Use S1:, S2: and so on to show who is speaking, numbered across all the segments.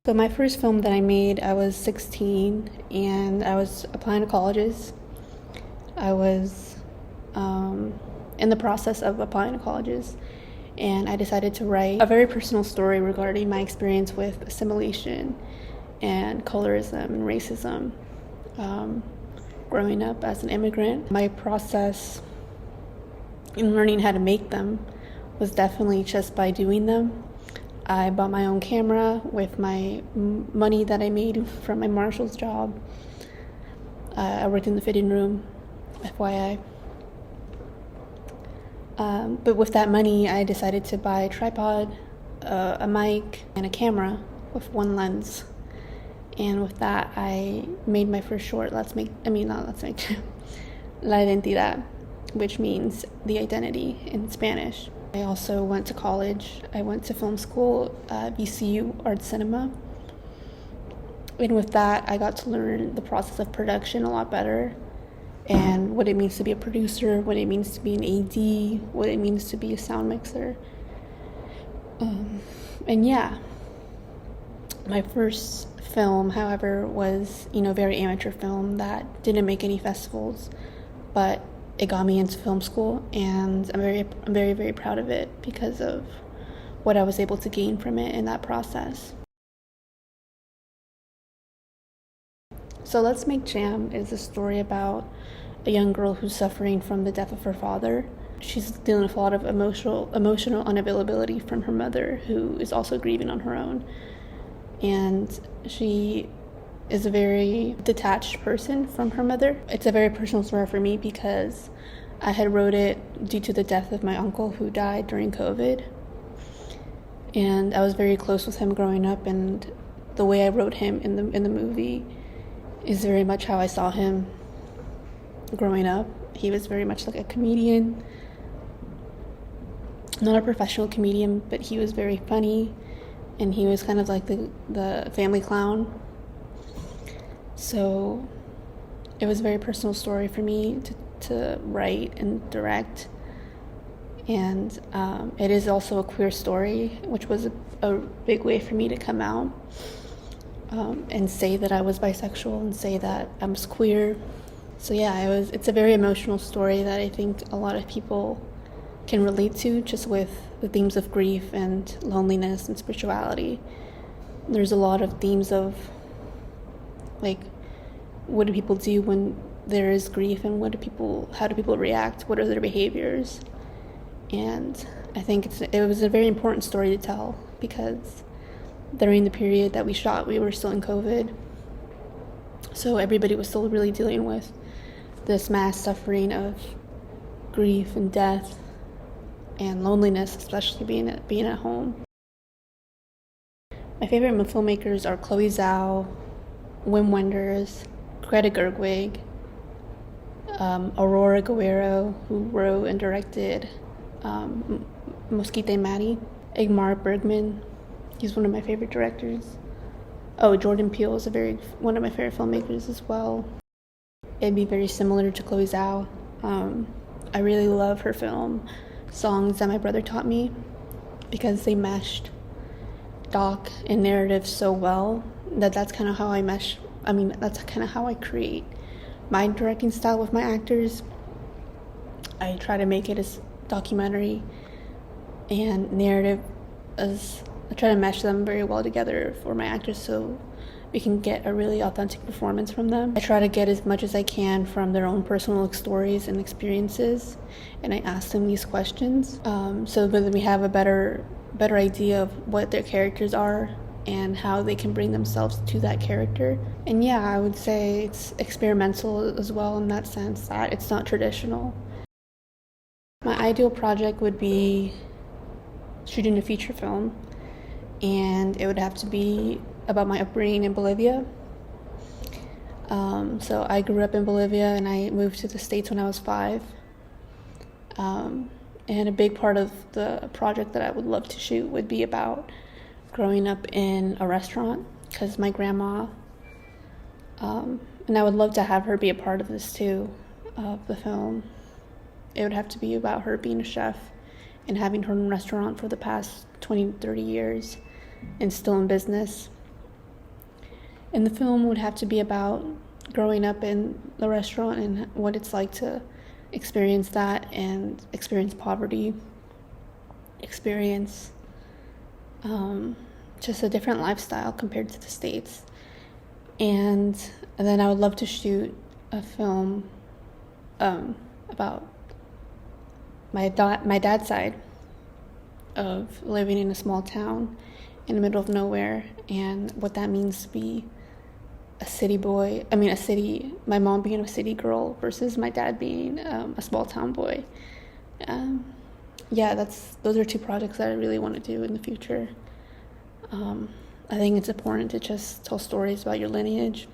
S1: So my first film that I made, I was 16 and I was applying to colleges. I was in the process of applying to colleges, and I decided to write a very personal story regarding my experience with assimilation and colorism and racism growing up as an immigrant. My process in learning how to make them was definitely just by doing them. I bought my own camera with my money that I made from my marshal's job. I worked in the fitting room, FYI. But with that money, I decided to buy a tripod, a mic, and a camera with one lens. And with that, I made my first short, La Identidad, which means the identity in Spanish. I also went to college. I went to film school, VCU Art Cinema. And with that, I got to learn the process of production a lot better, and what it means to be a producer, what it means to be an AD, what it means to be a sound mixer. And yeah, my first film, however, was, very amateur film that didn't make any festivals, but it got me into film school, and I'm very, very proud of it because of what I was able to gain from it in that process. So Let's Make Jam is a story about a young girl who's suffering from the death of her father. She's dealing with a lot of emotional unavailability from her mother, who is also grieving on her own. And she is a very detached person from her mother. It's a very personal story for me because I had wrote it due to the death of my uncle who died during COVID. And I was very close with him growing up, and the way I wrote him in the movie is very much how I saw him growing up. He was very much like a comedian, not a professional comedian, but he was very funny, and he was kind of like the family clown. So it was a very personal story for me to write and direct. And it is also a queer story, which was a big way for me to come out and say that I was bisexual and say that I was queer. So yeah, it's a very emotional story that I think a lot of people can relate to, just with the themes of grief and loneliness and spirituality. There's a lot of themes of like, what do people do when there is grief, and how do people react? What are their behaviors? And I think it was a very important story to tell because during the period that we shot, we were still in COVID. So everybody was still really dealing with this mass suffering of grief and death and loneliness, especially being at home. My favorite filmmakers are Chloe Zhao, Wim Wenders, Greta Gerwig, Aurora Guerrero, who wrote and directed Mosquita Maddie, Ingmar Bergman. He's one of my favorite directors. Oh, Jordan Peele is one of my favorite filmmakers as well. It'd be very similar to Chloe Zhao. I really love her film Songs That My Brother Taught Me because they meshed doc and narrative so well that's kind of how that's kind of how I create my directing style with my actors. I try to make it as documentary and narrative as I try to mesh them very well together for my actors so we can get a really authentic performance from them. I try to get as much as I can from their own personal stories and experiences, and I ask them these questions so that we have a better idea of what their characters are and how they can bring themselves to that character. And yeah, I would say it's experimental as well in that sense that it's not traditional. My ideal project would be shooting a feature film, and it would have to be about my upbringing in Bolivia. So I grew up in Bolivia and I moved to the States when I was 5. And a big part of the project that I would love to shoot would be about growing up in a restaurant, because my grandma, and I would love to have her be a part of this too, of the film. It would have to be about her being a chef and having her own restaurant for the past 20-30 years and still in business. And the film would have to be about growing up in the restaurant and what it's like to experience that and experience poverty, experience just a different lifestyle compared to the States. And then I would love to shoot a film about my dad's side of living in a small town in the middle of nowhere, and what that means to be my mom being a city girl versus my dad being a small town boy. Those are two projects that I really want to do in the future. I think it's important to just tell stories about your lineage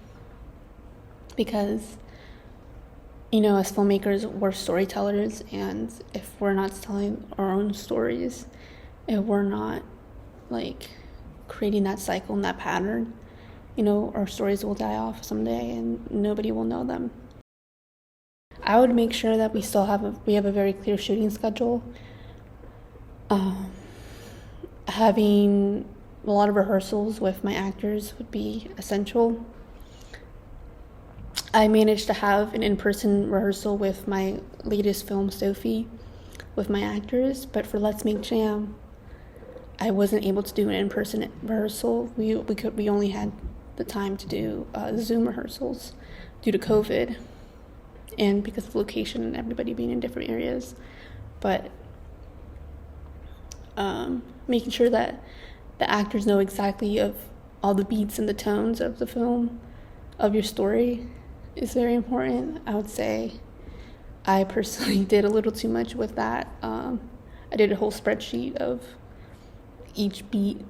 S1: because, as filmmakers, we're storytellers, and if we're not telling our own stories, if we're not, creating that cycle and that pattern, our stories will die off someday and nobody will know them. I would make sure that we have a very clear shooting schedule. Having a lot of rehearsals with my actors would be essential. I managed to have an in-person rehearsal with my latest film, Sophie, with my actors, but for Let's Make Jam, I wasn't able to do an in-person rehearsal. We only had the time to do Zoom rehearsals due to COVID and because of location and everybody being in different areas. But making sure that the actors know exactly of all the beats and the tones of the film, of your story, is very important. I would say I personally did a little too much with that. I did a whole spreadsheet of each beat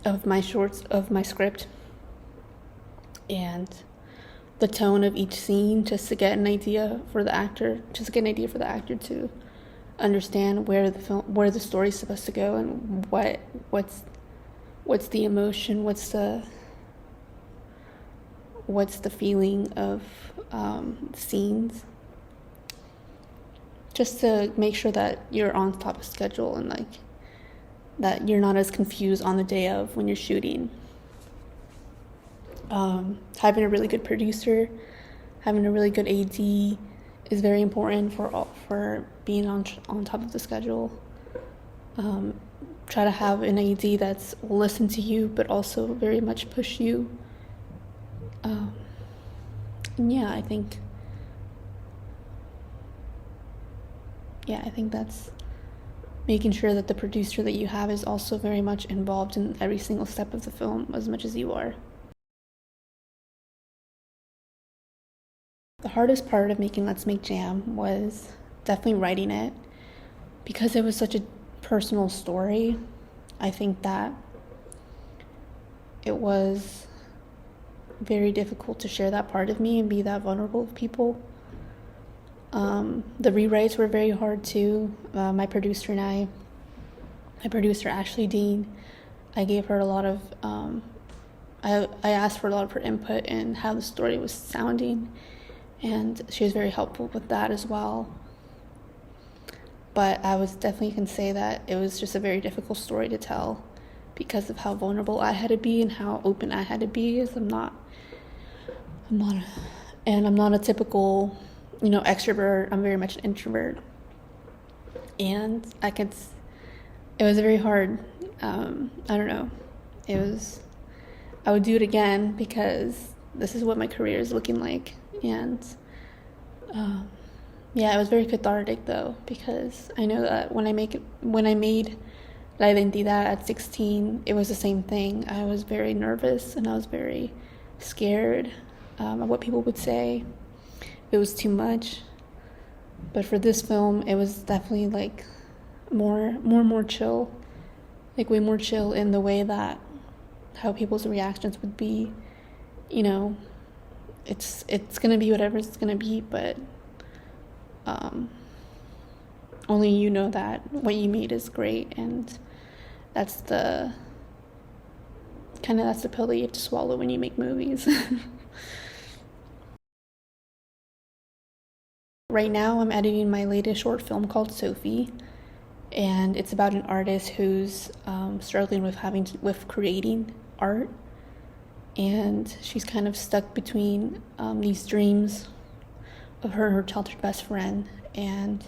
S1: of my script and the tone of each scene, just to get an idea for the actor to understand where the story's supposed to go and what's the emotion, what's the feeling of scenes, just to make sure that you're on top of schedule and that you're not as confused on the day of when you're shooting. Having a really good producer, having a really good AD is very important for being on top of the schedule. Try to have an AD that's will listen to you, but also very much push you. I think that's making sure that the producer that you have is also very much involved in every single step of the film as much as you are. The hardest part of making Let's Make Jam was definitely writing it because it was such a personal story. I think that it was very difficult to share that part of me and be that vulnerable with people. The rewrites were very hard too. My producer Ashley Dean, I gave her a lot of I asked for a lot of her input in how the story was sounding, and she was very helpful with that as well. But I was definitely can say that it was just a very difficult story to tell because of how vulnerable I had to be and how open I had to be, as I'm not a typical, extrovert. I'm very much an introvert, and it was very hard. I don't know. I would do it again because this is what my career is looking like, and it was very cathartic though, because I know that when I made La Identidad at 16, it was the same thing. I was very nervous and I was very scared of what people would say. It was too much. But for this film, it was definitely more chill, way more chill in the way that how people's reactions would be. It's gonna be whatever it's gonna be, but only that what you made is great, and that's the pill that you have to swallow when you make movies. Right now I'm editing my latest short film called Sophie, and it's about an artist who's struggling with creating art, and she's kind of stuck between these dreams of her and her childhood best friend, and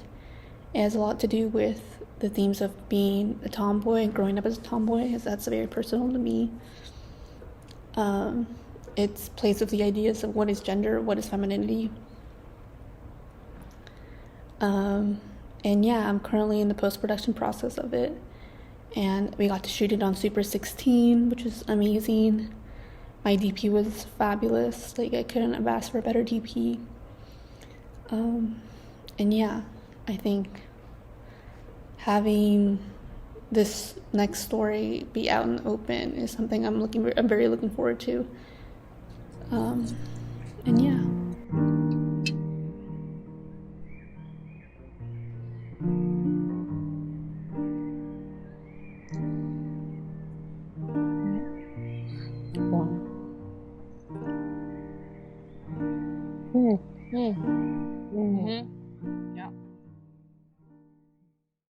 S1: it has a lot to do with the themes of being a tomboy and growing up as a tomboy, as that's very personal to me. It plays with the ideas of what is gender, what is femininity. And yeah, I'm currently in the post-production process of it, and we got to shoot it on Super 16, which is amazing. My DP was fabulous. Like, I couldn't have asked for a better DP. And yeah, I think having this next story be out in the open is something I'm very looking forward to. And yeah.
S2: Mm-hmm. Yeah.